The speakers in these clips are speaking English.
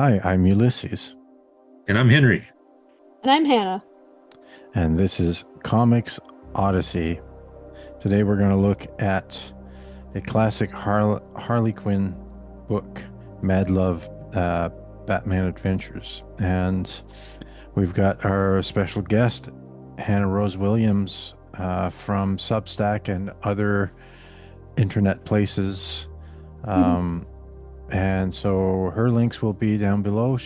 Hi, I'm Ulysses, And I'm Henry. And I'm Hannah. and this is Comics Odyssey. Today we're going to look at a classic Harley Quinn book, Mad Love Batman Adventures. And we've got our special guest, Hannah Rose Williams, from Substack and other internet places. Um, And so her links will be down below.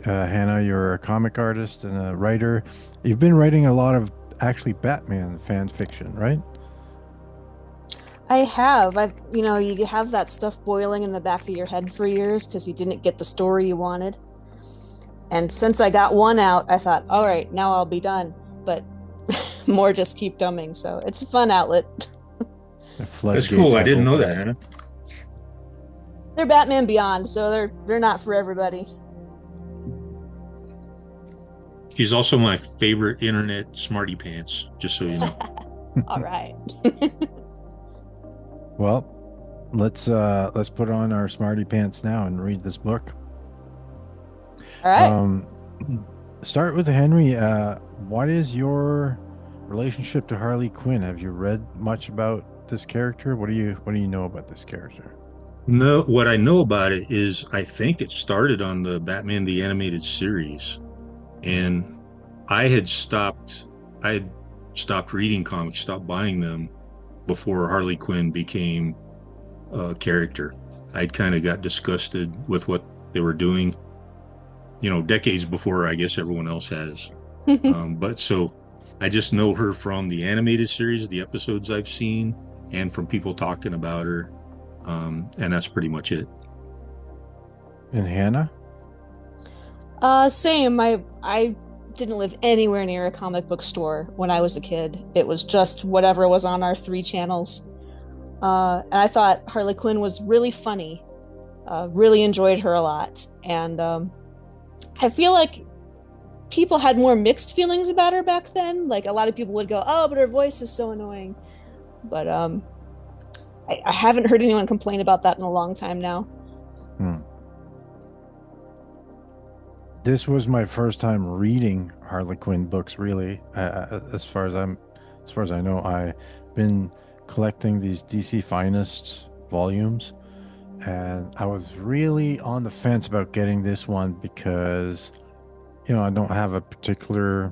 Hannah, you're a comic artist and a writer. You've been writing a lot of actually Batman fan fiction, right? I have. You have that stuff boiling in the back of your head for years because you didn't get the story you wanted. And since I got one out, I thought, all right, now I'll be done. But more just keep coming. So it's a fun outlet. The That's floodgates cool. I have didn't know opened. that, Hannah. They're Batman Beyond, so they're not for everybody. She's also my favorite internet smarty pants, just so you know. All right. Well, let's put on our smarty pants now and read this book. All right. Start with Henry. What is your relationship to Harley Quinn? Have you read much about this character? What do you know about this character? No, what I know about it is I think it started on the Batman the Animated Series. And I had stopped reading comics, stopped buying them before Harley Quinn became a character. I'd kind of got disgusted with what they were doing, decades before I guess everyone else has. But so I just know her from the animated series, the episodes I've seen, and from people talking about her. And that's pretty much it. And Hannah? Same. I didn't live anywhere near a comic book store when I was a kid. It was just whatever was on our three channels. And I thought Harley Quinn was really funny. Really enjoyed her a lot. And I feel like people had more mixed feelings about her back then. Like a lot of people would go, "Oh, but her voice is so annoying." But I haven't heard anyone complain about that in a long time now. Hmm. This was my first time reading Harley Quinn books, really. As far as I know, I've been collecting these DC Finest volumes, and I was really on the fence about getting this one because, I don't have a particular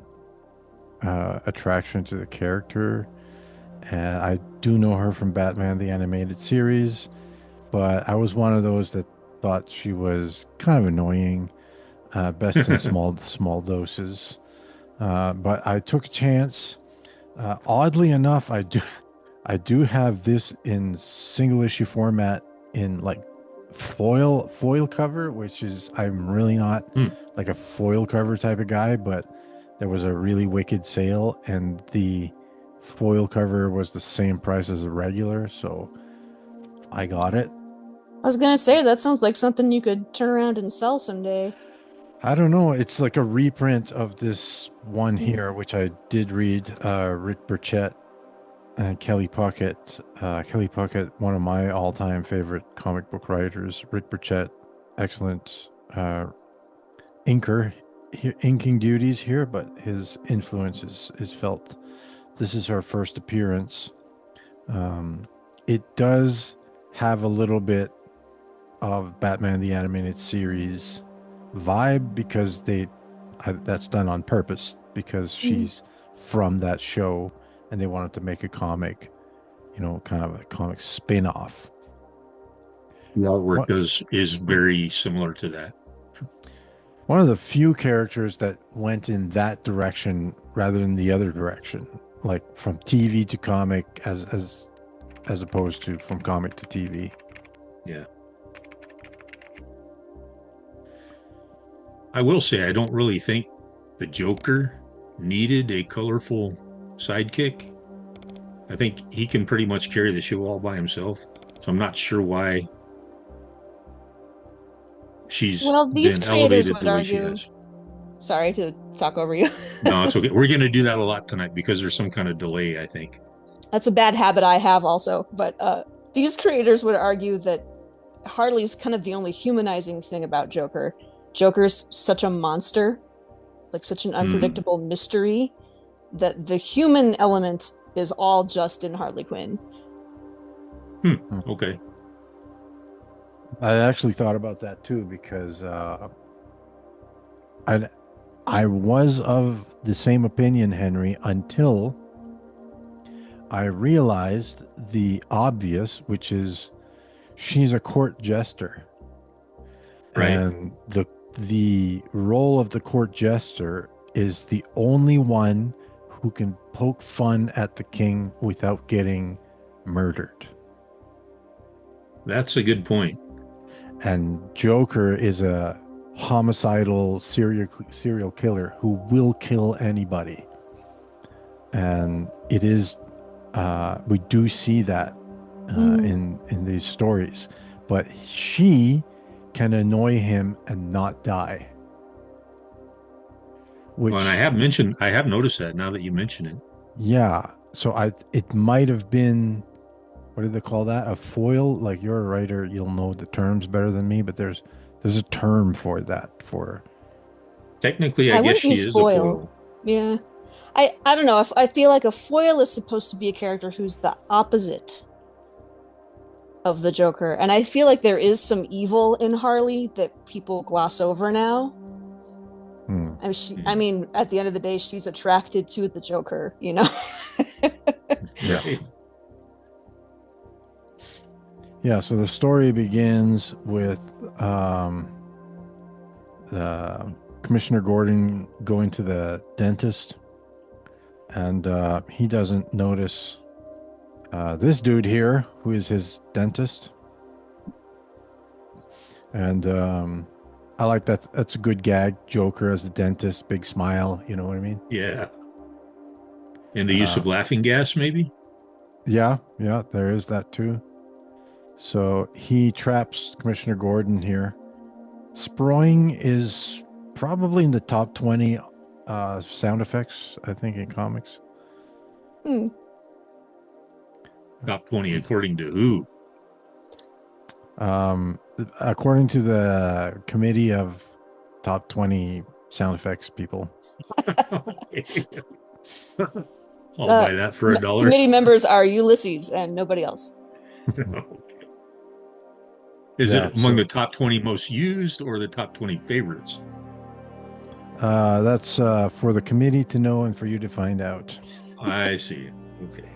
attraction to the character, and I do know her from Batman the Animated Series, but I was one of those that thought she was kind of annoying, best in small doses. But I took a chance. Oddly enough, I do have this in single issue format in like foil cover, which is I'm really not Hmm. like a foil cover type of guy, but there was a really wicked sale and the foil cover was the same price as a regular, so I got it. I was gonna say that sounds like something you could turn around and sell someday. I don't know. It's like a reprint of this one here, which I did read. Rick Burchett and Kelly Puckett. Kelly Puckett, one of my all-time favorite comic book writers. Rick Burchett, excellent inker, inking duties here, but his influence is felt. This is her first appearance. It does have a little bit of Batman the Animated Series vibe because that's done on purpose because she's from that show and they wanted to make a comic, kind of a comic spin-off. The artwork What, is very similar to that. one of the few characters that went in that direction rather than the other direction, like from TV to comic as opposed to from comic to TV. Yeah. I will say I don't really think the Joker needed a colorful sidekick. I think he can pretty much carry the show all by himself. So I'm not sure why she's Well, these been creators elevated would the way she argue. has. Sorry to talk over you. No, it's okay. We're going to do that a lot tonight because there's some kind of delay, I think. That's a bad habit I have also. But these creators would argue that Harley's kind of the only humanizing thing about Joker. Joker's such a monster, like such an unpredictable mystery, that the human element is all just in Harley Quinn. Okay. I actually thought about that too because I I was of the same opinion, Henry, until I realized the obvious, which is she's a court jester, Right. and the role of the court jester is the only one who can poke fun at the king without getting murdered. That's a good point. And Joker is a homicidal serial killer who will kill anybody. And it is we do see that in these stories, but she can annoy him and not die. Which, Well, and I have noticed that now that you mention it. yeah. So it might have been, what do they call that? A foil? Like, you're a writer, you'll know the terms better than me, but there's a term for that. For Technically, I I guess wouldn't she use is a foil. Yeah. I don't know. If I feel like a foil is supposed to be a character who's the opposite of the Joker. And I feel like there is some evil in Harley that people gloss over now. I mean, at the end of the day, she's attracted to the Joker, you know? Yeah. Yeah, so the story begins with Commissioner Gordon going to the dentist, and he doesn't notice this dude here, who is his dentist. And I like that. That's a good gag. Joker as the dentist, big smile. You know what I mean? Yeah. And the use of laughing gas, maybe? Yeah, there is that too. So he traps Commissioner Gordon here. Sproing is probably in the top 20 sound effects, I think, in comics. Top 20 according to who? According to the committee of top 20 sound effects people. I'll buy that for $1. Committee members are Ulysses and nobody else. Is it among the top 20 most used or the top 20 favorites? That's for the committee to know and for you to find out. I see. Okay.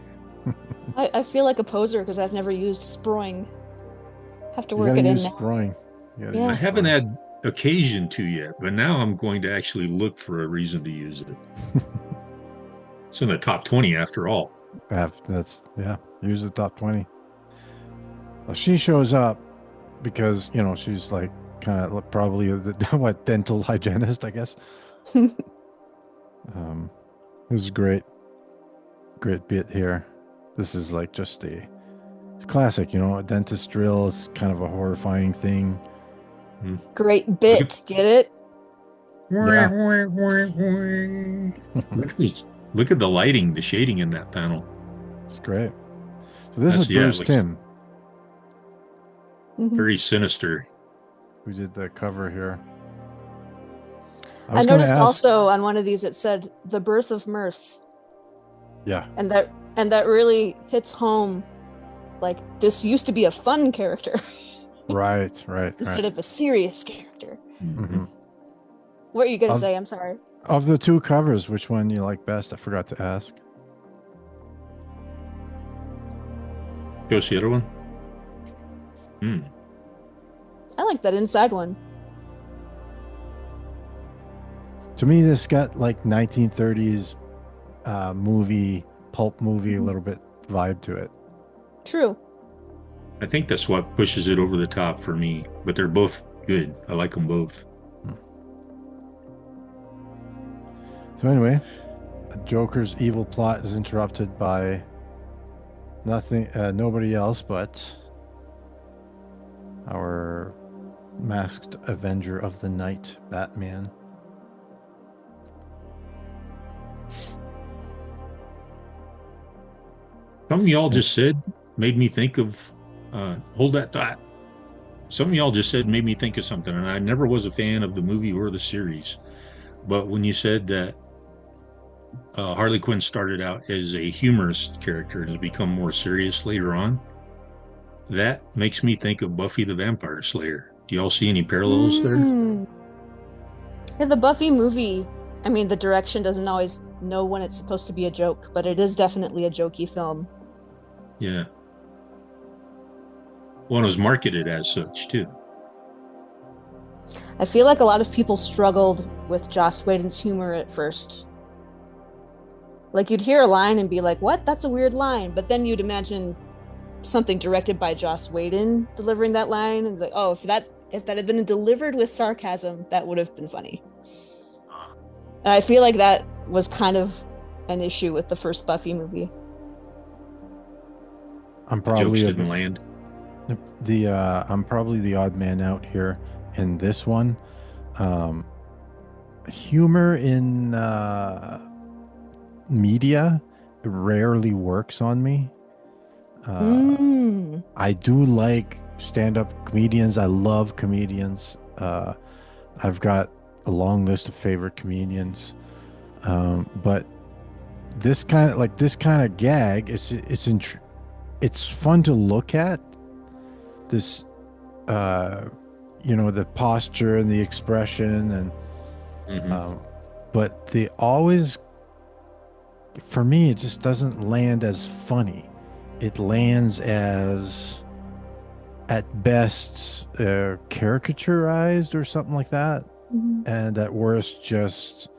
I feel like a poser because I've never used Sproing. Have to You work gotta it in use now. Sproing. Yeah. I haven't had occasion to yet, but now I'm going to actually look for a reason to use it. It's in the top 20 after all. Use the top 20. Well, she shows up because, she's like kind of probably the dental hygienist, I guess. This is great bit here. This is like just the classic, a dentist drill is kind of a horrifying thing. Great bit, get it? Yeah. Look at the lighting, the shading in that panel. It's great. So this is Bruce Timm. Very sinister. Who did the cover here? I noticed also on one of these it said "The Birth of Mirth." Yeah. And that really hits home. Like, this used to be a fun character. Right. Instead of a serious character. Mm-hmm. What are you going to say? I'm sorry. Of the two covers, which one you like best? I forgot to ask. What's the other one? I like that inside one. To me, this got like 1930s pulp movie, a little bit vibe to it. True. I think that's what pushes it over the top for me, but they're both good. I like them both. So anyway, Joker's evil plot is interrupted by nobody else but our masked Avenger of the Night, Batman. Something y'all just said made me think of hold that thought. Something y'all just said made me think of something, and I never was a fan of the movie or the series. But when you said that Harley Quinn started out as a humorous character and has become more serious later on, that makes me think of Buffy the Vampire Slayer. Do y'all see any parallels there? Mm. Yeah, the Buffy movie, I mean, the direction doesn't always know when it's supposed to be a joke, but it is definitely a jokey film. Yeah. One was marketed as such too. I feel like a lot of people struggled with Joss Whedon's humor at first. Like you'd hear a line and be like, "What? That's a weird line." But then you'd imagine something directed by Joss Whedon delivering that line and like, "Oh, if that had been delivered with sarcasm, that would have been funny." And I feel like that was kind of an issue with the first Buffy movie. I'm The jokes probably didn't land. I'm probably the odd man out here in this one. Um, Humor in media rarely works on me. Mm. I do like stand-up comedians. I love comedians. I've got a long list of favorite comedians. But this kind of gag, it's fun to look at. This, the posture and the expression, and Hmm. but they always, for me, it just doesn't land as funny. It lands as, at best, caricaturized or something like that, Mhm. and at worst, just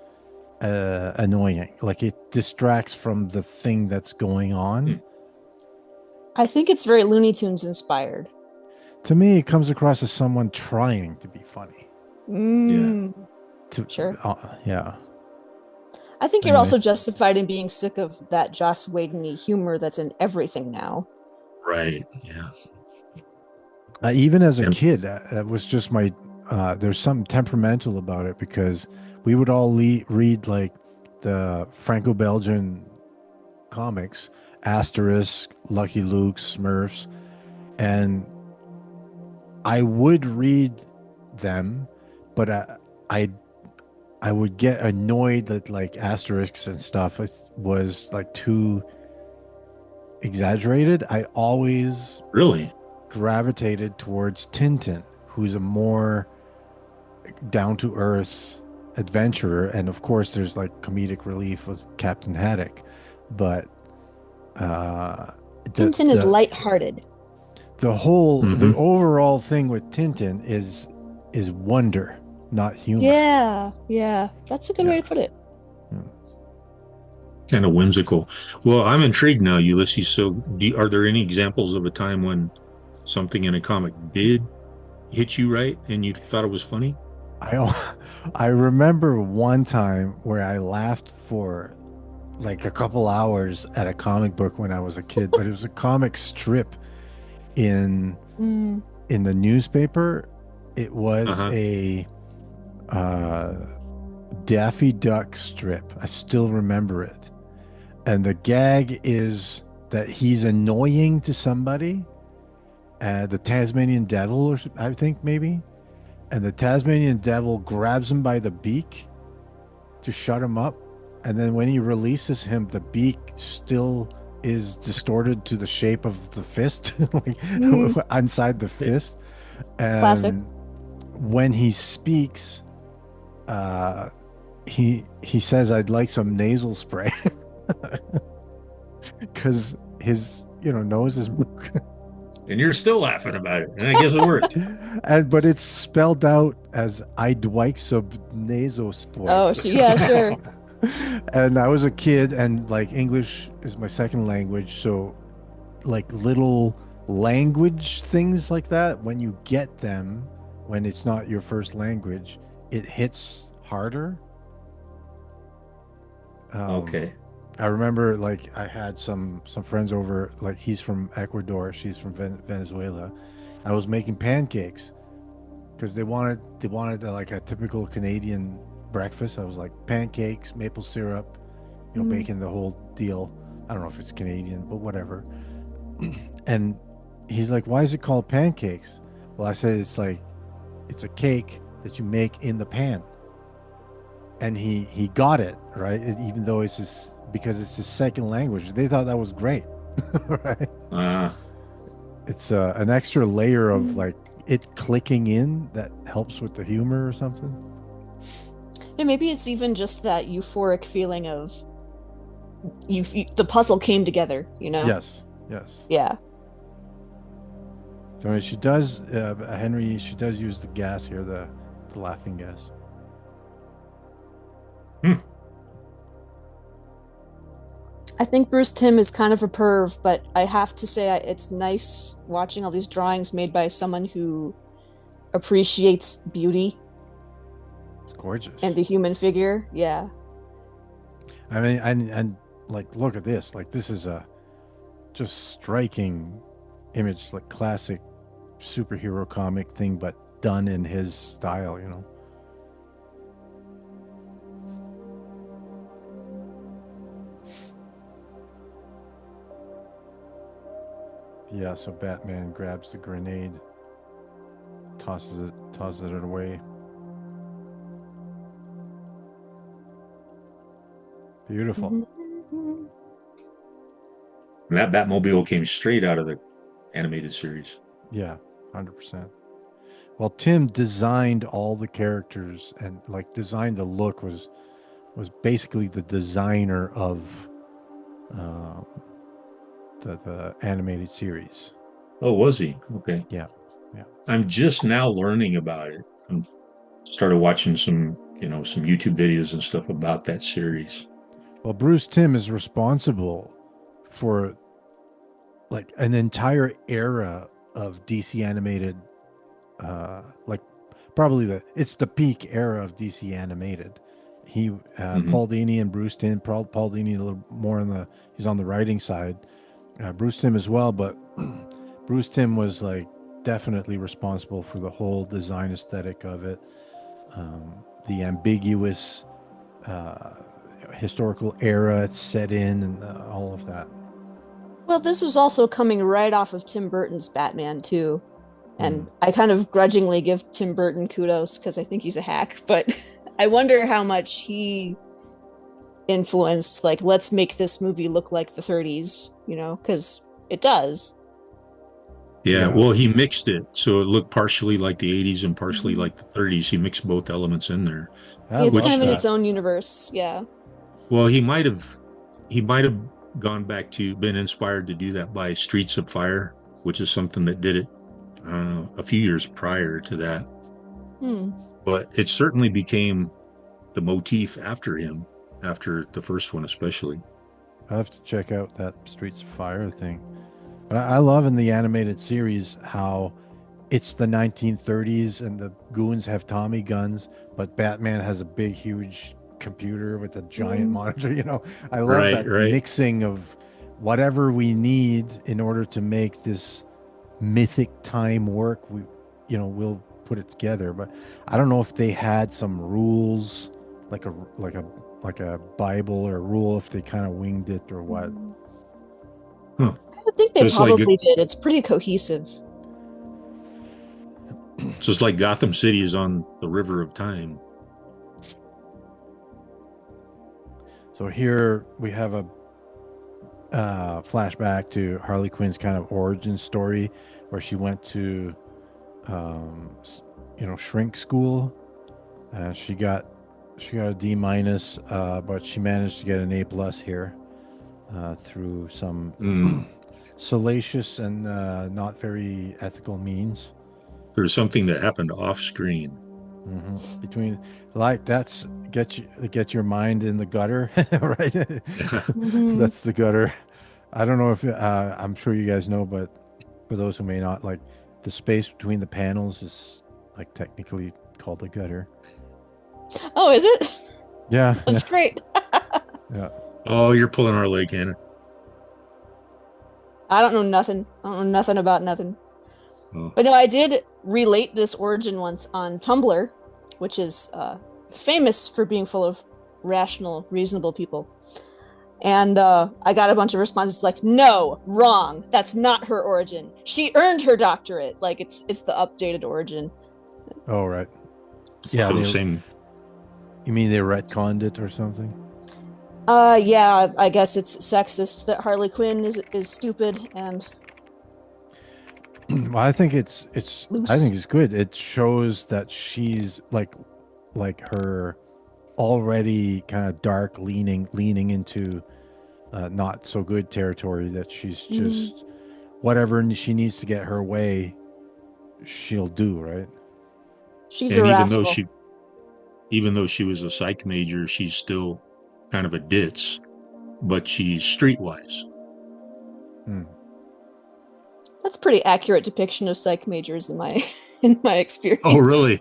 annoying. Like it distracts from the thing that's going on. I think it's very Looney Tunes inspired. To me, it comes across as someone trying to be funny. Yeah. Mm. To Sure. Yeah. I think you're Anyway, also justified in being sick of that Joss Whedon-y humor that's in everything now. Right. Yeah. even as a And kid, that was just my. There's something temperamental about it because we would all read like the Franco-Belgian comics, Asterisk, Lucky Luke, Smurfs, and I would read them, but I I would get annoyed that like asterisks and stuff was like too exaggerated. I always really, gravitated towards Tintin, who's a more down to earth adventurer, and of course, there's like comedic relief with Captain Haddock, but uh, the Tintin is the lighthearted. the hmm, overall thing with Tintin is wonder, not humor. Yeah, yeah. That's a good way Yeah. to put it. kind of whimsical. Well, I'm intrigued now, Ulysses. So, are there any examples of a time when something in a comic did hit you right and you thought it was funny? I remember one time where I laughed for like a couple hours at a comic book when I was a kid, but it was a comic strip in Mm. in the newspaper. It Uh was huh. a uh, Daffy Duck strip. I still remember it. And the gag is that he's annoying to somebody, the Tasmanian devil, or I think maybe. And the Tasmanian devil grabs him by the beak to shut him up. And then when he releases him, the beak still is distorted to the shape of the fist, like Mm. inside the fist. Classic. And when he speaks, uh, he says, "I'd like some nasal spray," because his nose is broken. And you're still laughing about it. And I guess it worked. And but it's spelled out as "I'd like some nasal spray." Oh, yeah, sure. And I was a kid, and like English is my second language, so like little language things like that, when you get them when it's not your first language, it hits harder. um Okay. I remember like I had some friends over, like he's from Ecuador, she's from Venezuela. I was making pancakes because they wanted like a typical Canadian breakfast. I was like pancakes, maple syrup, Mm. bacon, the whole deal. I don't know if it's Canadian, but whatever. And he's like, "Why is it called pancakes?" Well, I said it's like it's a cake that you make in the pan, and he got it right, even though it's his because it's his second language. They thought that was great, right? Ah, It's an extra layer of like it clicking in that helps with the humor or something. And maybe it's even just that euphoric feeling of the puzzle came together, you know? Yes, yes. Yeah. So she does, Henry. She does use the gas here, the laughing gas. hmm. I think Bruce Timm is kind of a perv, but I have to say it's nice watching all these drawings made by someone who appreciates beauty It's gorgeous. and the human figure. Yeah. I mean, and like, look at this. Like, this is a just striking image, like classic superhero comic thing, but done in his style. You know. Yeah. So Batman grabs the grenade, tosses it away. Beautiful. Mm-hmm. And that Batmobile came straight out of the animated series. Yeah, 100%. Well, Tim designed all the characters and like designed the look was basically the designer of um, the animated series. Oh, was he? Okay. Yeah, yeah. I'm just now learning about it. I started watching some YouTube videos and stuff about that series. Well, Bruce Timm is responsible for like an entire era of DC animated, like probably it's the peak era of DC animated. He Paul Dini and Bruce Timm. Paul Dini a little more he's on the writing side. Bruce Timm as well, but Bruce Timm was like definitely responsible for the whole design aesthetic of it, the ambiguous historical era it's set in, and all of that. Well, this was also coming right off of Tim Burton's Batman, too. And I kind of grudgingly give Tim Burton kudos because I think he's a hack, but I wonder how much he influenced, like, let's make this movie look like the 30s, you know, because it does. Yeah, Yeah. well, he mixed it so it looked partially like the 80s and partially like the 30s. He mixed both elements in there. It's kind of in that. its own universe, yeah. Well, he might have gone back to been inspired to do that by Streets of Fire, which is something that did it a few years prior to that. But it certainly became the motif after him, after the first one especially. I'll have to check out that Streets of Fire thing. But I love in the animated series how it's the 1930s and the goons have Tommy guns, but Batman has a big, huge computer with a giant monitor. You know, I love Right, that right. mixing of whatever we need in order to make this mythic time work. We'll put it together. But I don't know if they had some rules, like a Bible or a rule, if they kind of winged it or what. Huh. I think they So it's like probably did. It's pretty cohesive. So it's like Gotham City is on the river of time. So here we have a flashback to Harley Quinn's kind of origin story, where she went to, shrink school. She got a D minus, but she managed to get an A+ here through some salacious and not very ethical means. There's something that happened off screen. Between that's get your mind in the gutter, right? That's the gutter. I don't know if I'm sure you guys know, but for those who may not, like the space between the panels is like technically called the gutter. Oh, is it? Yeah, That's great. yeah. Oh, you're pulling our leg, Hannah. I don't know nothing. I don't know nothing about nothing. Oh. But no, I did relate this origin once on Tumblr, which is famous for being full of rational, reasonable people. And I got a bunch of responses like, no, wrong. That's not her origin. She earned her doctorate. Like it's the updated origin. Oh, right. So, Yeah, So same. you mean they retconned it or something? yeah, I guess it's sexist that Harley Quinn is stupid and Well, I think it's I loose. think it's good. It shows that she's like her already kind of dark leaning into not so good territory, that she's Mhm. just whatever she needs to get her way, she'll do, right? She's a And rascal. even though she was a psych major, she's still kind of a ditz, but she's streetwise. Hmm. That's pretty accurate depiction of psych majors in my in my Oh, experience. really?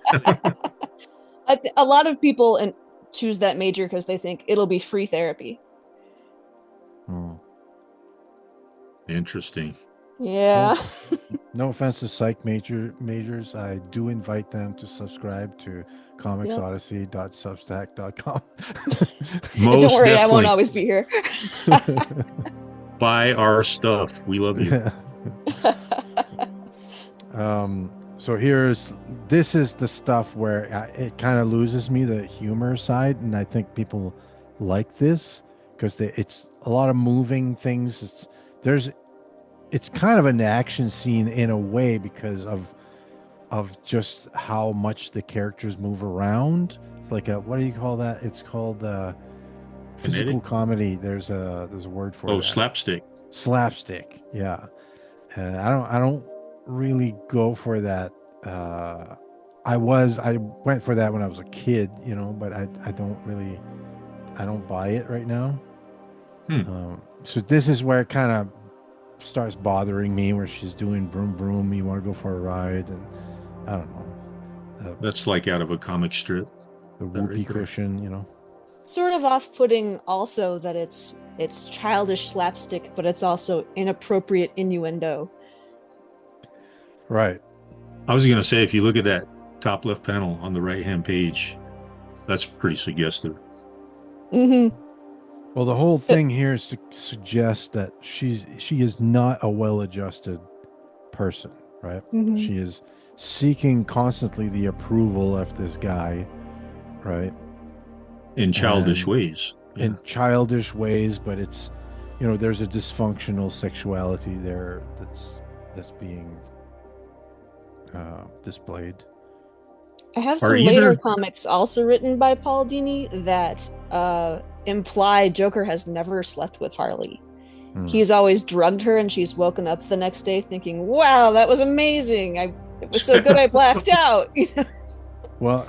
A lot of people choose that major because they think it'll be free therapy. Hmm. Interesting. Yeah. No offense to majors. I do invite them to subscribe to Yep. comicsodyssey.substack.com. And don't Most worry, I won't definitely. always be here. Buy our stuff. We love you. So this is the stuff where it kind of loses me, the humor side, and I think people like this because it's a lot of moving things. It's kind of an action scene in a way because of just how much the characters move around. It's like a, what do you call that? It's called physical Kinetic? comedy. There's a word for Oh, that. slapstick. Slapstick. Yeah. And I don't really go for that. I went for that when I was a kid, but I don't buy it right now. Hmm. So this is where it kind of starts bothering me, where she's doing vroom vroom, you want to go for a ride, and I don't know, That's like out of a comic strip. the That right whoopee there. cushion. Sort of off-putting also that it's childish slapstick, but it's also inappropriate innuendo. Right. I was going to say, if you look at that top left panel on the right-hand page, that's pretty suggestive. Mm-hmm. Well, the whole thing here is to suggest that she is not a well-adjusted person, right? Mm-hmm. She is seeking constantly the approval of this guy, right? In childish And ways. Yeah. in childish ways, but it's, there's a dysfunctional sexuality there that's being displayed. I have Are some later either comics also written by Paul Dini that imply Joker has never slept with Harley. He's always drugged her and she's woken up the next day thinking, wow, that was amazing. It was so good I blacked out. Well,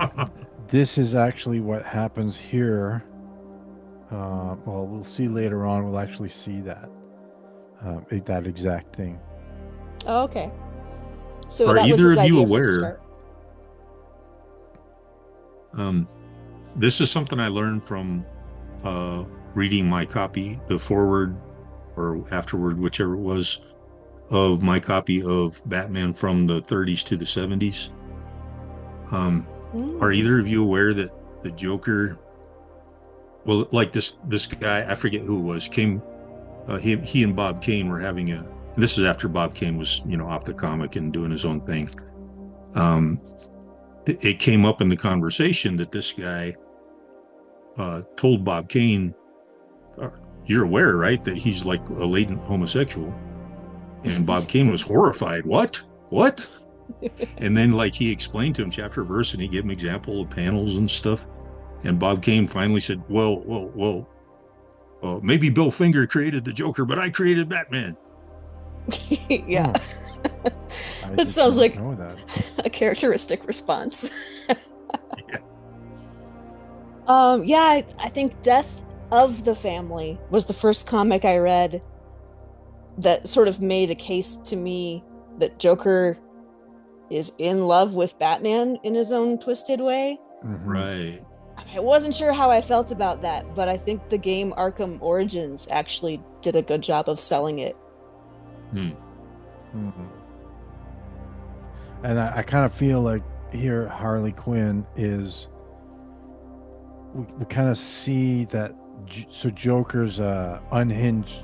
this is actually what happens here. Well, we'll see later on. We'll actually see that exact thing. Oh, okay. So Are that was either his of you idea from the aware? start. This is something I learned from reading my copy, the forward or afterward, whichever it was, of my copy of Batman from the 30s to the 70s. Are either of you aware that the Joker, well, like this guy, I forget who it was, came, he and Bob Kane were having this is after Bob Kane was, off the comic and doing his own thing. It came up in the conversation that this guy told Bob Kane, you're aware, right, that he's like a latent homosexual? And Bob Kane was horrified. What? And then like he explained to him chapter verse, and he gave him example of panels and stuff. And Bob Kane finally said, well, maybe Bill Finger created the Joker, but I created Batman. Yeah. That sounds like a characteristic response. Yeah. I think Death of the Family was the first comic I read that sort of made a case to me that Joker is in love with Batman in his own twisted way. Mm-hmm. Right. I wasn't sure how I felt about that, but I think the game Arkham Origins actually did a good job of selling it. Mm-hmm. And I kind of feel like here Harley Quinn is, we kind of see that So Joker's a unhinged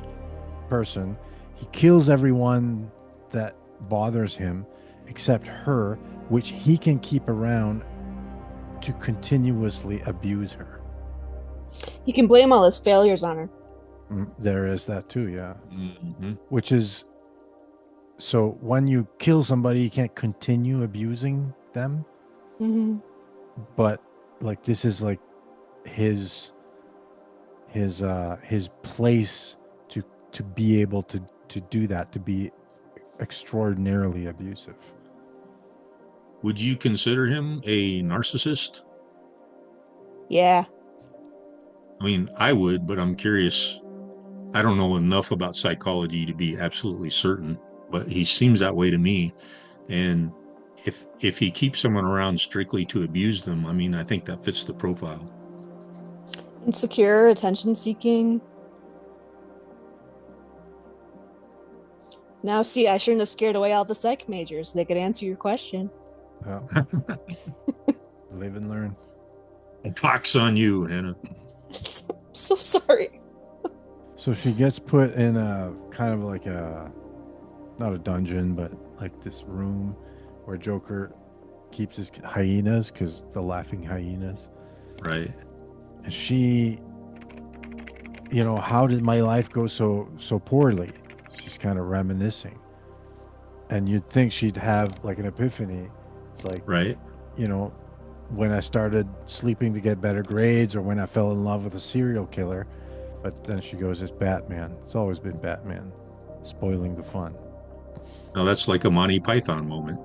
person. He kills everyone that bothers him except her, which he can keep around to continuously abuse her. He can blame all his failures on her. There is that too, yeah. Mm-hmm. Which is, so when you kill somebody, you can't continue abusing them. Mm-hmm. But like this is like his place to be able to do that, to be extraordinarily abusive. Would you consider him a narcissist? Yeah. I mean, I would, but I'm curious. I don't know enough about psychology to be absolutely certain, but he seems that way to me. And if he keeps someone around strictly to abuse them, I mean, I think that fits the profile. Insecure, attention seeking. Now, see, I shouldn't have scared away all the psych majors. They could answer your question. Yeah. Live and learn. A pox on you, Hannah. So sorry. So she gets put in a kind of like a, not a dungeon, but like this room where Joker keeps his hyenas, because the laughing hyenas. Right. And she, how did my life go so poorly? She's kind of reminiscing. And you'd think she'd have like an epiphany. It's like, Right. When I started sleeping to get better grades, or when I fell in love with a serial killer. But then she goes, it's Batman. It's always been Batman, spoiling the fun. Now that's like a Monty Python moment.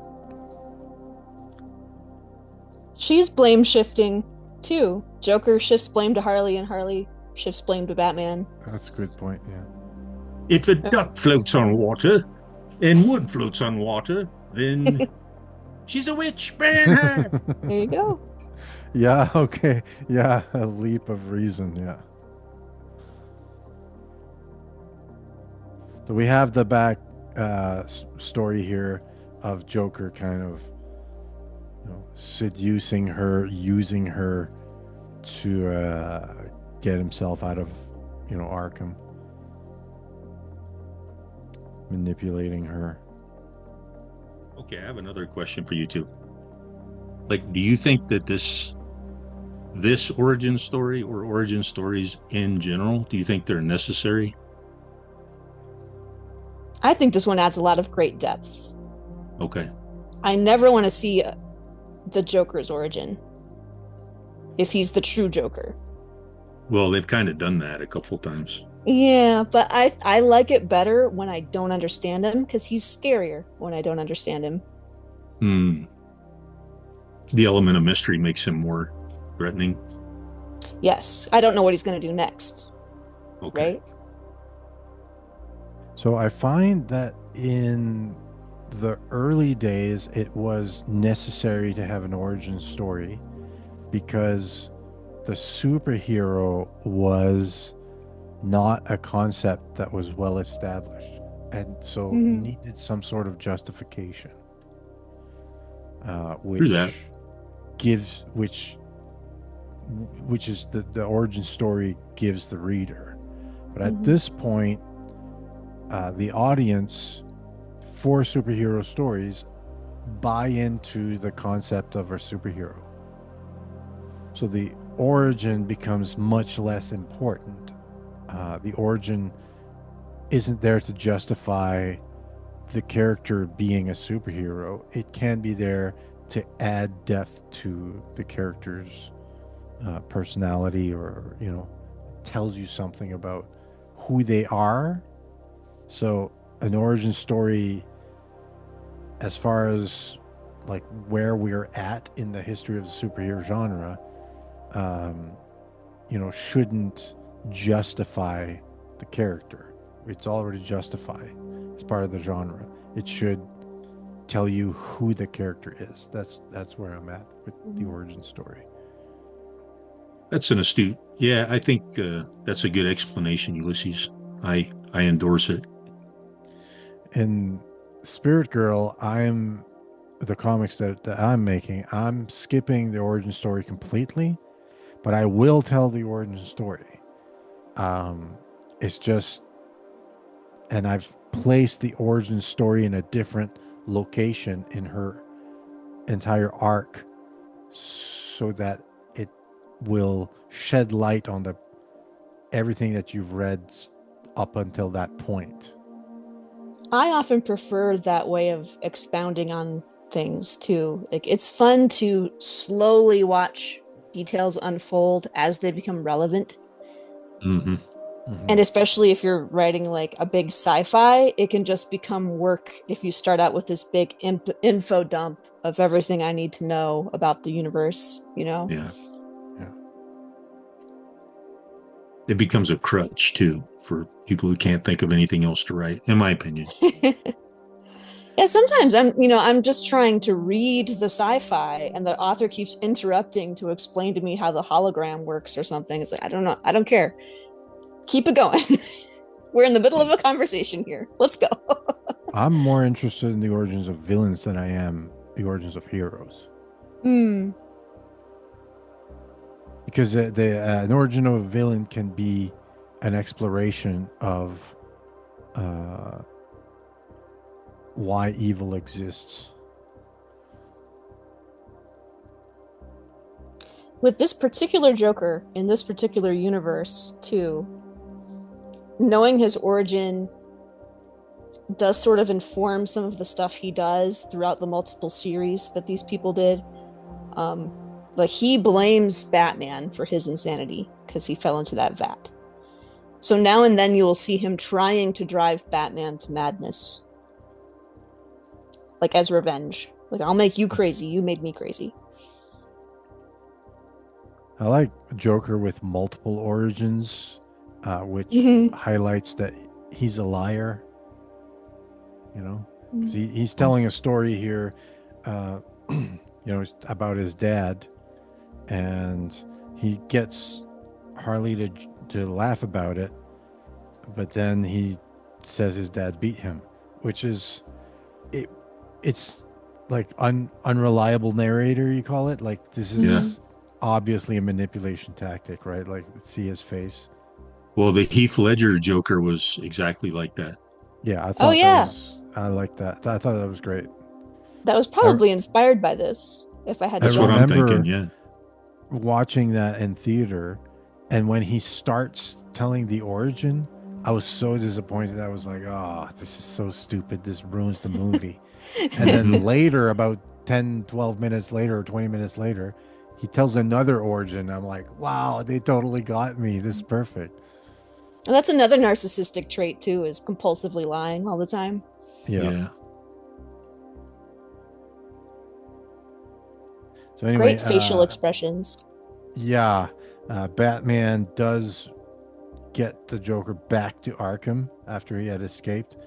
She's blame shifting too. Joker shifts blame to Harley, and Harley shifts blame to Batman. That's a good point, yeah. If a duck floats on water and wood floats on water, then she's a witch. Burn her. There you go. Yeah, okay. Yeah, a leap of reason, yeah. So we have the back story here of Joker kind of seducing her, using her to get himself out of Arkham, manipulating her. Okay, I have another question for you too. Like, do you think that this origin story, or origin stories in general, do you think they're necessary? I think this one adds a lot of great depth. Okay. I never want to see the Joker's origin if he's the true Joker. Well, they've kind of done that a couple times. Yeah, but I like it better when I don't understand him, because he's scarier when I don't understand him. The element of mystery makes him more threatening. Yes, I don't know what he's going to do next. Okay. Right? So I find that in the early days, it was necessary to have an origin story because the superhero was not a concept that was well established, and so needed some sort of justification, which gives which is the origin story gives the reader. But at this point, the audience for superhero stories buy into the concept of a superhero. So the origin becomes much less important. The origin isn't there to justify the character being a superhero. It can be there to add depth to the character's personality, or tells you something about who they are. So an origin story, as far as like where we're at in the history of the superhero genre, shouldn't justify the character. It's already justified. It's part of the genre. It should tell you who the character is. That's where I'm at with the origin story. That's an astute. Yeah, I think that's a good explanation, Ulysses. I endorse it. In Spirit Girl, the comics that I'm making, I'm skipping the origin story completely, but I will tell the origin story. Um, it's just, and I've placed the origin story in a different location in her entire arc so that it will shed light on the everything that you've read up until that point. I often prefer that way of expounding on things too. Like it's fun to slowly watch details unfold as they become relevant. Mm-hmm. And especially if you're writing like a big sci-fi, it can just become work if you start out with this big info dump of everything I need to know about the universe, you know? Yeah. Yeah. It becomes a crutch too for people who can't think of anything else to write, in my opinion. Yeah, sometimes I'm just trying to read the sci-fi and the author keeps interrupting to explain to me how the hologram works or something. It's like, I don't know. I don't care. Keep it going. We're in the middle of a conversation here. Let's go. I'm more interested in the origins of villains than I am the origins of heroes. Hmm. Because an origin of a villain can be an exploration of why evil exists. With this particular Joker in this particular universe, too, knowing his origin does sort of inform some of the stuff he does throughout the multiple series that these people did. Like he blames Batman for his insanity because he fell into that vat. So now and then you will see him trying to drive Batman to madness, like as revenge. Like, I'll make you crazy. You made me crazy. I like Joker with multiple origins, which highlights that he's a liar. You know, 'cause he's telling a story here, you know, about his dad, and he gets Harley to laugh about it, but then he says his dad beat him, which is it's like unreliable narrator, you call it. Like this is obviously a manipulation tactic, right? Like see his face. Well, the Heath Ledger Joker was exactly like that. Yeah, I thought I like that. I thought that was great. That was probably inspired by this, if I had to That's guess. what I'm thinking, yeah. Watching that in theater, and when he starts telling the origin, I was so disappointed. I was like, oh, this is so stupid. This ruins the movie. And then later, about 10, 12 minutes later, or 20 minutes later, he tells another origin. I'm like, wow, they totally got me. This is perfect. And that's another narcissistic trait, too, is compulsively lying all the time. Yeah. So anyway, great facial expressions. Yeah. Batman does get the Joker back to Arkham after he had escaped.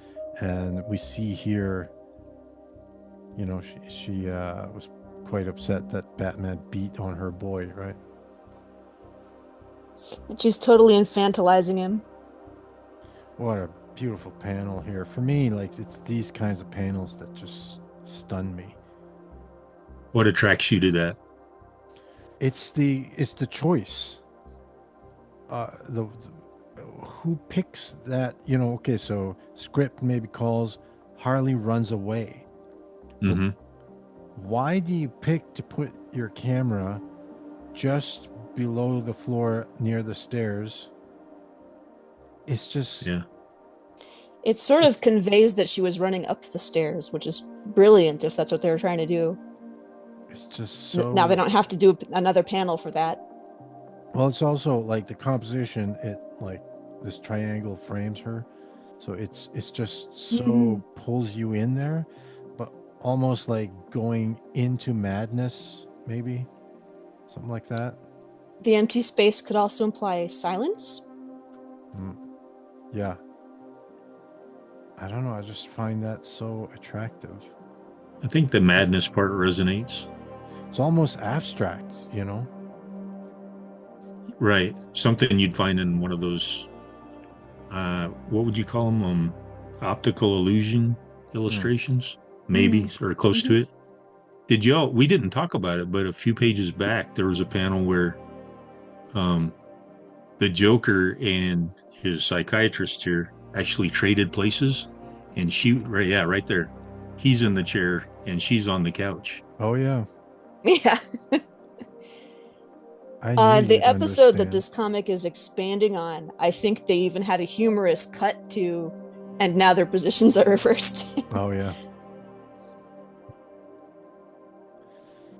And we see here, you know, she was quite upset that Batman beat on her boy, right? And she's totally infantilizing him. What a beautiful panel here. For me, like, it's these kinds of panels that just stun me. What attracts you to that? It's the choice. The who picks that, you know, okay, so script maybe calls Harley runs away. Mm-hmm. Why do you pick to put your camera just below the floor near the stairs? It's just it sort of conveys that she was running up the stairs, which is brilliant if that's what they were trying to do. It's just so... Now they don't have to do another panel for that. Well, it's also like the composition, it like this triangle frames her, so it's just so pulls you in there, but almost like going into madness, maybe something like that. The empty space could also imply silence. Yeah, I don't know, I just find that so attractive. I think the madness part resonates. It's almost abstract, you know. Right, something you'd find in one of those what would you call them, optical illusion illustrations, maybe, or close to it. We didn't talk about it, but a few pages back there was a panel where the Joker and his psychiatrist here actually traded places, and right there, he's in the chair and she's on the couch. Oh yeah, Yeah. I knew The you'd episode that understand. this comic is expanding on, I think they even had a humorous cut to, and now their positions are reversed. Oh yeah.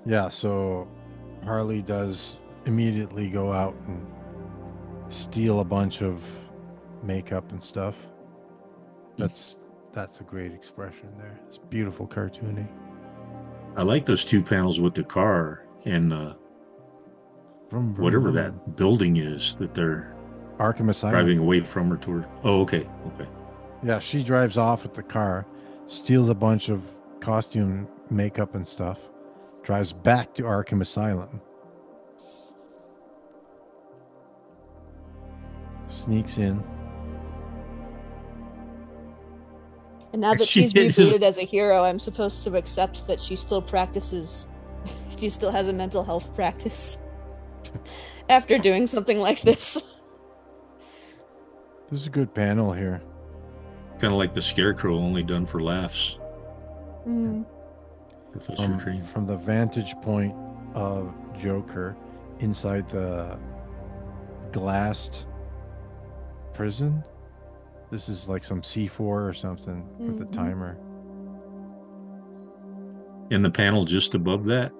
Yeah, so Harley does immediately go out and steal a bunch of makeup and stuff. That's a great expression there. It's beautiful cartooning. I like those two panels with the car and Vroom, vroom, whatever vroom. that building is that they're Arkham Asylum. driving away from or toward. Oh, okay. Yeah, she drives off with the car, steals a bunch of costume, makeup, and stuff, drives back to Arkham Asylum, sneaks in. And now that She she's is- rebooted as a hero, I'm supposed to accept that she still practices, she still has a mental health practice after doing something like this. This is a good panel here. Kind of like the Scarecrow, only done for laughs. Professor Crane. From the vantage point of Joker inside the glassed prison. This is like some C4 or something with a timer. In the panel just above that,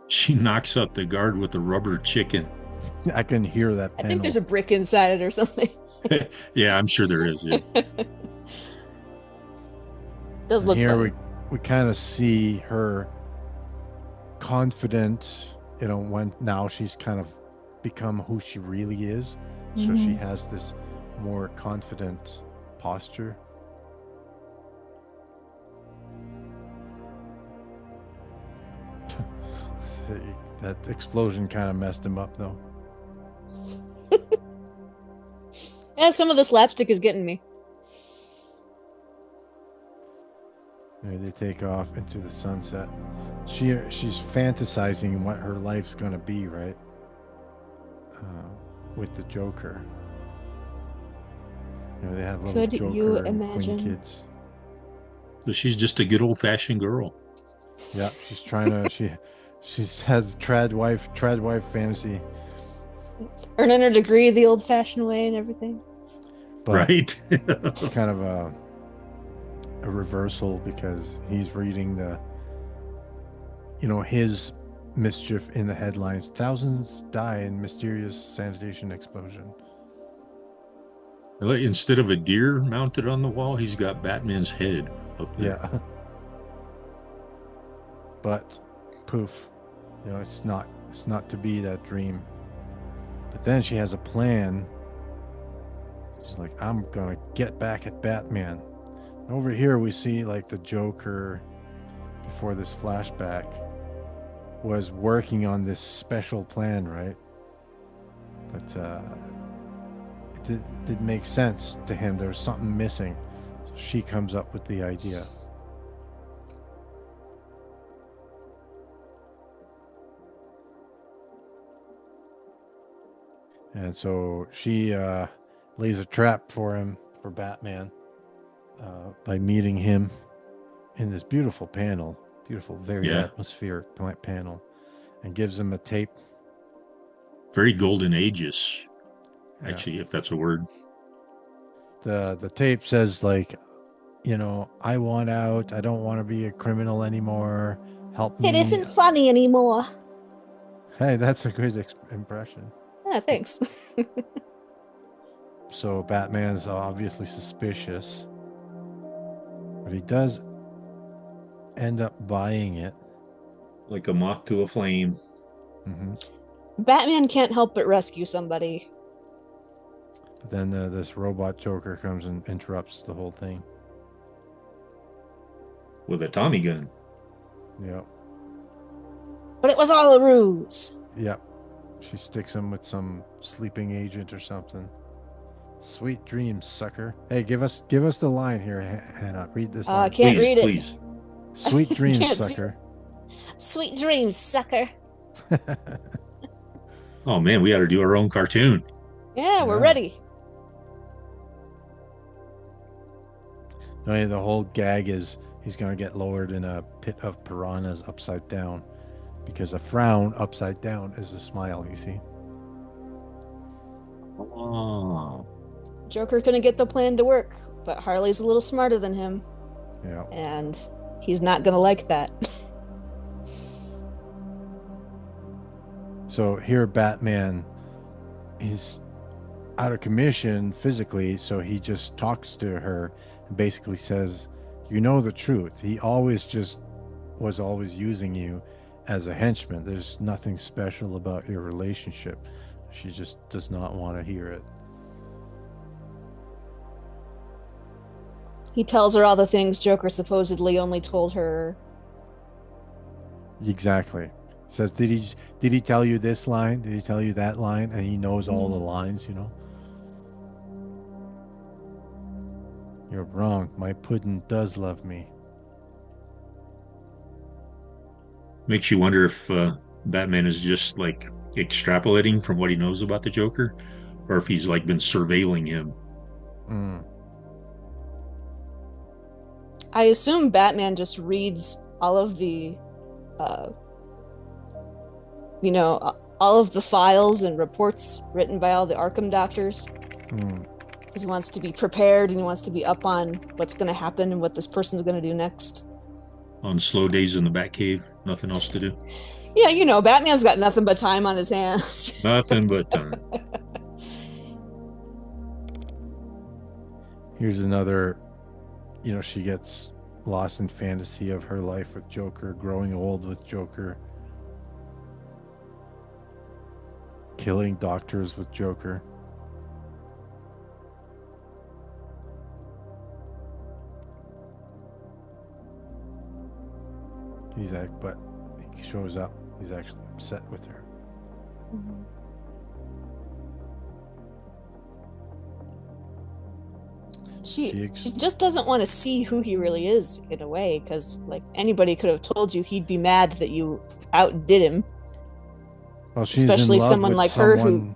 she knocks out the guard with a rubber chicken. I can hear that I panel. think there's a brick inside it or something. Yeah, I'm sure there is. Yeah. Does look here funny. we kind of see her confident, when now she's kind of become who she really is. So she has this more confident posture. That explosion kind of messed him up though. Yeah, some of the slapstick is getting me. They take off into the sunset. She's fantasizing what her life's gonna be, right? With the Joker. They have little Could Joker you and Quinn imagine? kids. So she's just a good old-fashioned girl. Yeah, she's trying to. She has trad wife fantasy, Earning her degree the old-fashioned way and everything. but Right? it's kind of a reversal because he's reading his mischief in the headlines. Thousands die in mysterious sanitation explosion. Instead of a deer mounted on the wall, he's got Batman's head up there. Yeah. But poof, it's not to be that dream. But then she has a plan. She's like, I'm gonna get back at Batman. Over here we see like the Joker before this flashback was working on this special plan, right? But it didn't make sense to him. There was something missing. So she comes up with the idea. And so she lays a trap for Batman, by meeting him in this beautiful panel, very atmospheric panel, and gives him a tape. Very golden ages, actually, if that's a word. The tape says like, I want out. I don't want to be a criminal anymore. Help me. It isn't funny anymore. Hey, that's a good impression. Yeah, thanks. So Batman's obviously suspicious, but he does end up buying it. Like a moth to a flame. Mm-hmm. Batman can't help but rescue somebody. But then this robot Joker comes and interrupts the whole thing. With a Tommy gun. Yep. But it was all a ruse. Yep. She sticks him with some sleeping agent or something. Sweet dreams, sucker. Hey, give us the line here, Hannah. Read this line. I can't Please, read it. please. Sweet dreams, Can't see- sucker. Sweet dreams, sucker. Oh man, we ought to do our own cartoon. Yeah, we're Yeah. ready. I mean, the whole gag is he's going to get lowered in a pit of piranhas upside down because a frown upside down is a smile, you see? Oh. Joker couldn't get the plan to work, but Harley's a little smarter than him, Yeah. and he's not gonna like that. So here, Batman, he's out of commission physically, so he just talks to her and basically says, "You know the truth. He always just was always using you as a henchman. There's nothing special about your relationship." She just does not want to hear it. He tells her all the things Joker supposedly only told her. Exactly. Says, did he tell you this line? Did he tell you that line? And he knows all the lines, you know. You're wrong. My puddin' does love me. Makes you wonder if Batman is just like extrapolating from what he knows about the Joker, or if he's like been surveilling him. Mm. I assume Batman just reads all of the, uh, all of the files and reports written by all the Arkham doctors. Mm. Because he wants to be prepared and he wants to be up on what's going to happen and what this person's going to do next. On slow days in the Batcave, nothing else to do. Yeah, Batman's got nothing but time on his hands. Nothing but time. Here's another, she gets lost in fantasy of her life with Joker, growing old with Joker, killing doctors with Joker. But he shows up. He's actually upset with her. Mm-hmm. She just doesn't want to see who he really is in a way, because like anybody could have told you he'd be mad that you outdid him. Well, she's especially in love someone with like her who,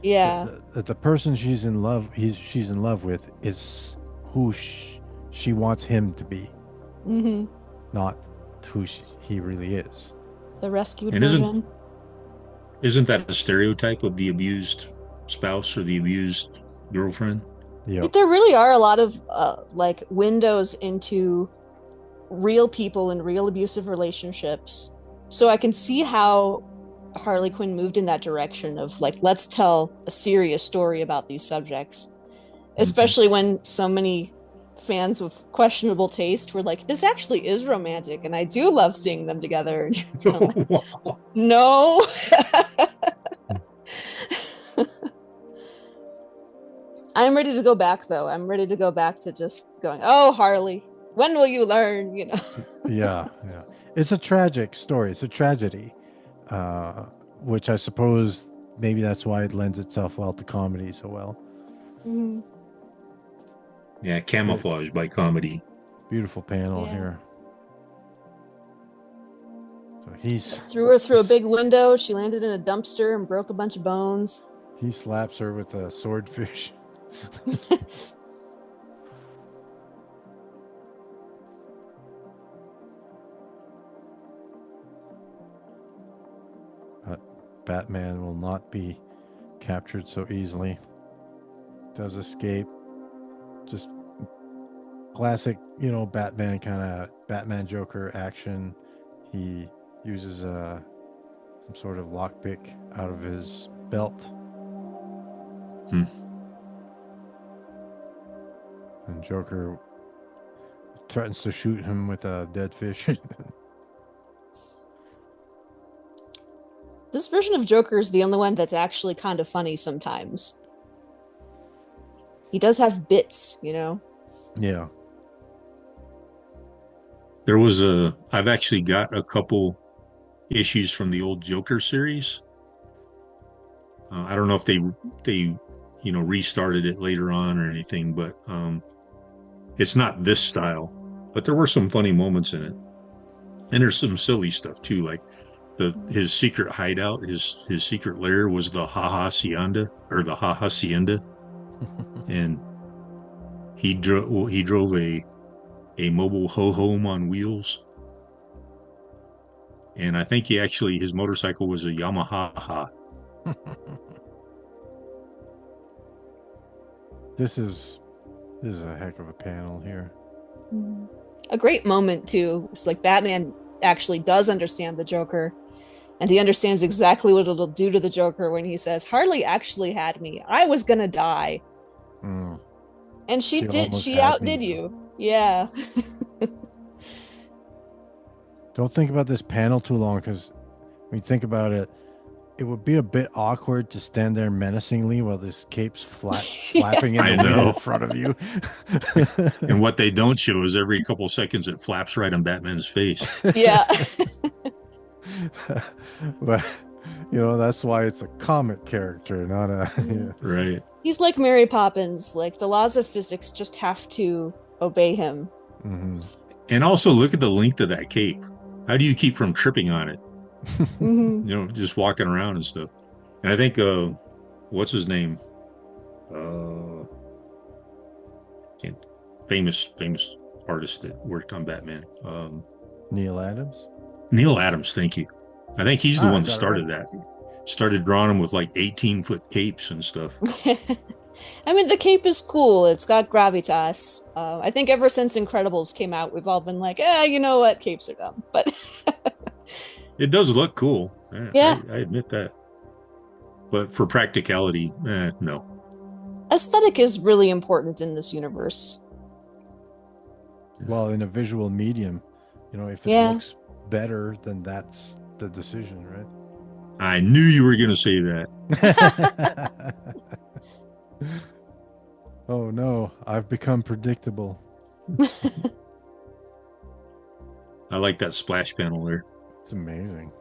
yeah, the person she's in love with is who she wants him to be, mm-hmm. not who he really is. The rescued and version. Isn't that a stereotype of the abused spouse or the abused girlfriend? Yeah. But there really are a lot of like windows into real people and real abusive relationships. So I can see how Harley Quinn moved in that direction of like, let's tell a serious story about these subjects, especially when so many fans with questionable taste were like, this actually is romantic and I do love seeing them together. Like, no. I'm ready to go back though. I'm ready to go back to just going, oh, Harley, when will you learn? Yeah. It's a tragic story. It's a tragedy, which I suppose maybe that's why it lends itself well to comedy so well. Mm-hmm. Yeah, camouflaged by comedy. Beautiful panel here. So he's threw her through a big window. She landed in a dumpster and broke a bunch of bones. He slaps her with a swordfish. But Batman will not be captured so easily. Does escape. Just classic, Batman kind of Batman Joker action. He uses some sort of lockpick out of his belt. And Joker threatens to shoot him with a dead fish. This version of Joker is the only one that's actually kind of funny sometimes. He does have bits, Yeah. I've actually got a couple issues from the old Joker series. I don't know if they restarted it later on or anything, but it's not this style. But there were some funny moments in it. And there's some silly stuff too, like his secret hideout, his secret lair was the Hacienda or the Hacienda, and he drove a mobile ho-home on wheels, and I think his motorcycle was a Yamaha. This is a heck of a panel here. A great moment too. It's like Batman actually does understand the Joker, and he understands exactly what it'll do to the Joker when he says, Harley actually had me. I was gonna die. And she did. She outdid you. Yeah. Don't think about this panel too long, because when you think about it, it would be a bit awkward to stand there menacingly while this cape's flapping in the wind in front of you. And what they don't show is every couple seconds it flaps right on Batman's face. Yeah. But that's why it's a comic character, not a Right. He's like Mary Poppins. Like, the laws of physics just have to obey him. Mm-hmm. And also look at the length of that cape. How do you keep from tripping on it? Mm-hmm. Just walking around and stuff. And I think what's his name? Famous artist that worked on Batman. Neil Adams. Neil Adams, thank you. I think he's the one that started that. Started drawing them with like 18-foot capes and stuff. I mean, the cape is cool. It's got gravitas. I think ever since Incredibles came out, we've all been like, you know what? Capes are dumb. But it does look cool. Yeah. I admit that. But for practicality, no. Aesthetic is really important in this universe. Well, in a visual medium, if it looks better, then that's the decision, right? I knew you were going to say that. Oh no, I've become predictable. I like that splash panel there. It's amazing.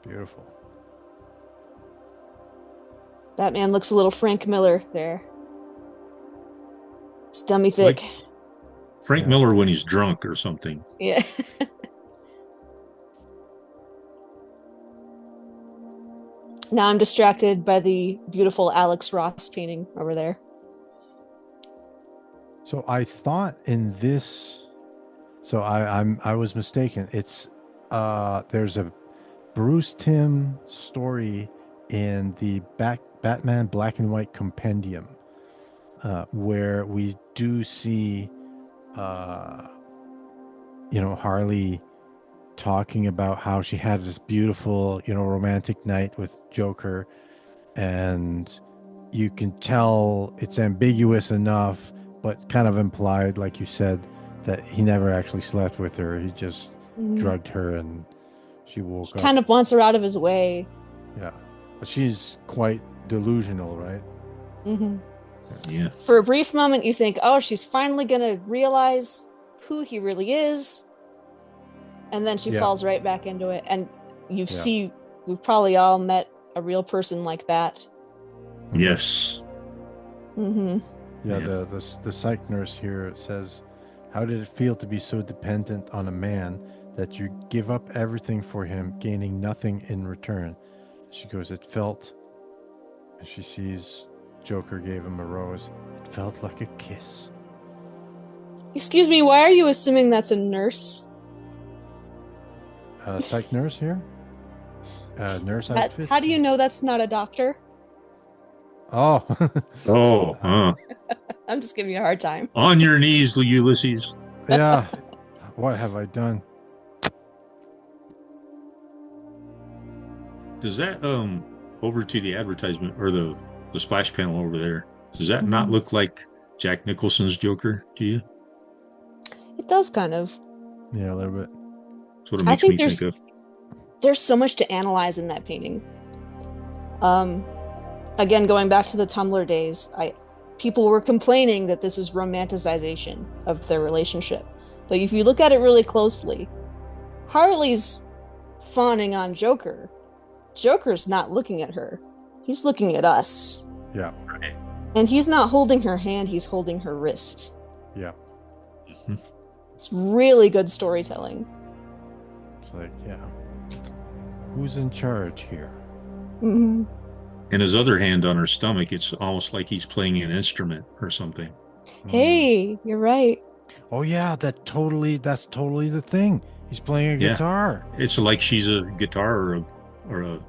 Beautiful. Batman looks a little Frank Miller there. It's dummy thick. Like Frank Miller when he's drunk or something. Yeah. Now I'm distracted by the beautiful Alex Ross painting over there. So I thought in this, I was mistaken. It's there's a Bruce Timm story in the Batman Black and White Compendium, where we do see, Harley talking about how she had this beautiful, romantic night with Joker, and you can tell it's ambiguous enough, but kind of implied, like you said, that he never actually slept with her. He just drugged her and she woke up. Kind of wants her out of his way. Yeah. But she's quite delusional, right? Mm-hmm. Yeah. For a brief moment, you think, oh, she's finally going to realize who he really is. And then she falls right back into it. And we've probably all met a real person like that. Yes. Mm-hmm. Yeah, the psych nurse here says, how did it feel to be so dependent on a man that you give up everything for him, gaining nothing in return? She goes, it felt, and she sees Joker gave him a rose, it felt like a kiss. Excuse me, why are you assuming that's a nurse? Psych nurse here? Nurse outfit? How do you know that's not a doctor? Oh. Oh, huh. I'm just giving you a hard time. On your knees, Ulysses. Yeah. What have I done? Does that over to the advertisement or the splash panel over there? Does that not look like Jack Nicholson's Joker to you? It does kind of. Yeah, a little bit. That's what it makes me think of. There's so much to analyze in that painting. Again, going back to the Tumblr days, people were complaining that this is romanticization of their relationship. But if you look at it really closely, Harley's fawning on Joker. Joker's not looking at her. He's looking at us. Yeah. Right. And he's not holding her hand, he's holding her wrist. Yeah. It's really good storytelling. It's like, yeah, who's in charge here? Mhm. And his other hand on her stomach, it's almost like he's playing an instrument or something. Hey, you're right. Oh yeah, that's totally the thing. He's playing a Yeah. guitar. It's like she's a guitar or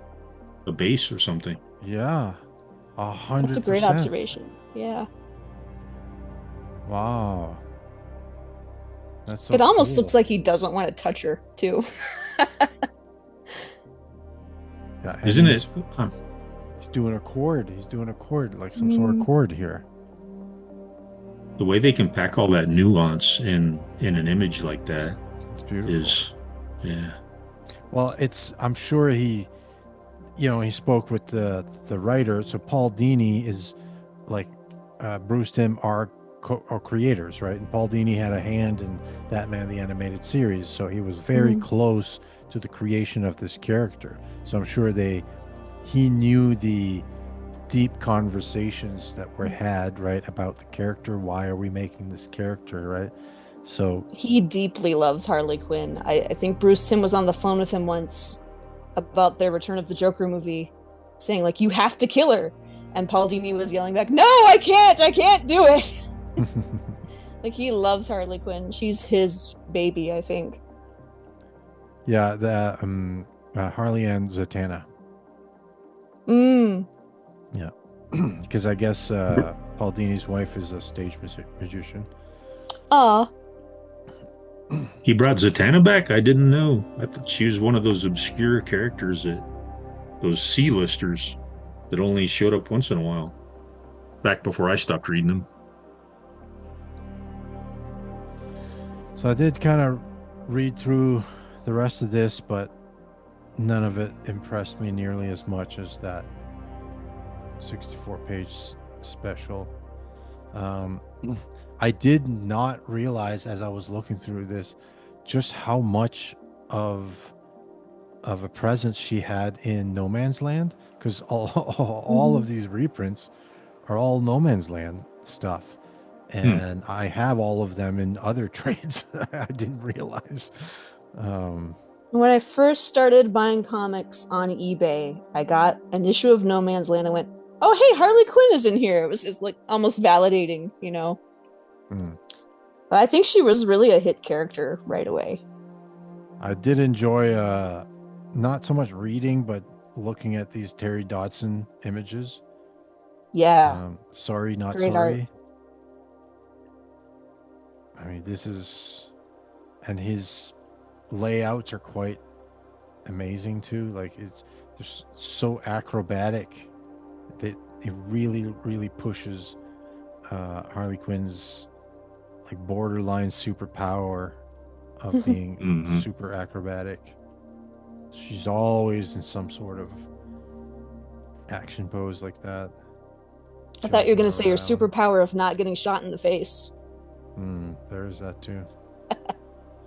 a bass or something. Yeah, That's a great 100%. observation. Yeah. Wow, that's so It almost cool. looks like he doesn't want to touch her, too. Yeah, and Isn't it? he's doing a chord. He's doing a chord, like some sort of chord here. The way they can pack all that nuance in an image like that It's beautiful. is, yeah. Well, I'm sure he spoke with the writer. So Paul Dini is like Bruce Timm are creators, right? And Paul Dini had a hand in Batman the Animated Series, so he was very close to the creation of this character. So I'm sure he knew the deep conversations that were had, right, about the character. Why are we making this character, right? So He deeply loves Harley Quinn. I think Bruce Timm was on the phone with him once about their Return of the Joker movie, saying, like, you have to kill her. And Paul Dini was yelling back, no, I can't do it. Like, he loves Harley Quinn. She's his baby, I think. yeah, the Harley and Zatanna. Yeah, because I guess Paul Dini's wife is a stage magician. He brought Zatanna back? I didn't know. I thought she was one of those obscure characters those C-listers that only showed up once in a while. Back before I stopped reading them. So I did kind of read through the rest of this, but none of it impressed me nearly as much as that 64-page special. I did not realize as I was looking through this just how much of a presence she had in No Man's Land, because all of these reprints are all No Man's Land stuff, and I have all of them in other trades. I didn't realize. When I first started buying comics on eBay, I got an issue of No Man's Land and went, oh, hey, Harley Quinn is in here. It's like almost validating, But I think she was really a hit character right away. I did enjoy not so much reading, but looking at these Terry Dodson images. Yeah. Sorry, not Great sorry. art. I mean, and his layouts are quite amazing too. Like they're so acrobatic that it really, really pushes Harley Quinn's like borderline superpower of being super acrobatic. She's always in some sort of action pose like that. I thought you were going to say your superpower of not getting shot in the face. There's that too.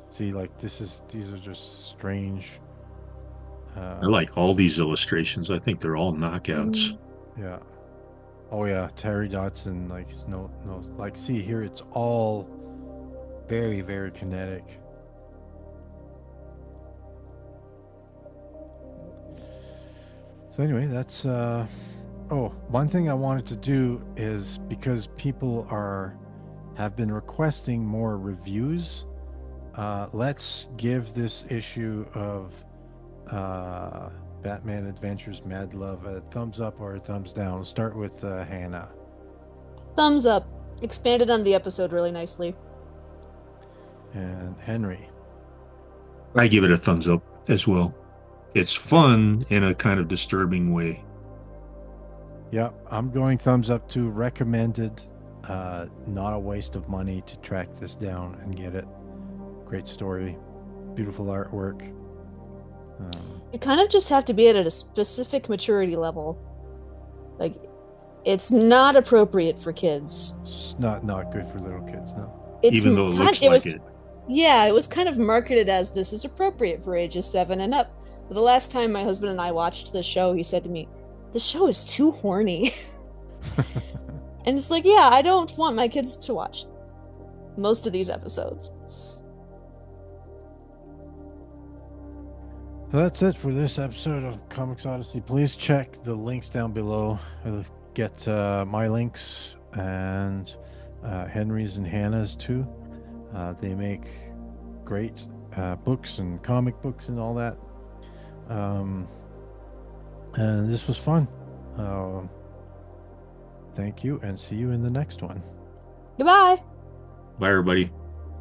See, like these are just strange. I like all these illustrations. I think they're all knockouts. Yeah. Oh yeah, Terry Dodson. Like no. Like see here, it's all very, very kinetic. So anyway, that's one thing I wanted to do is, because people have been requesting more reviews, let's give this issue of Batman Adventures Mad Love a thumbs up or a thumbs down. We'll start with Hannah. Thumbs up. Expanded on the episode really nicely. And Henry. I give it a thumbs up as well. It's fun in a kind of disturbing way. Yeah, I'm going thumbs up too. Recommended. Not a waste of money to track this down and get it. Great story. Beautiful artwork. You kind of just have to be at a specific maturity level. Like, it's not appropriate for kids. It's not good for little kids, no. Even though it looks like it. Yeah, it was kind of marketed as this is appropriate for ages 7 and up. But the last time my husband and I watched the show, he said to me, "The show is too horny." And it's like, yeah, I don't want my kids to watch most of these episodes. So that's it for this episode of Comics Odyssey. Please check the links down below. Get my links and Henry's and Hannah's too. They make great books and comic books and all that. And this was fun. Thank you, and see you in the next one. Goodbye. Bye, everybody.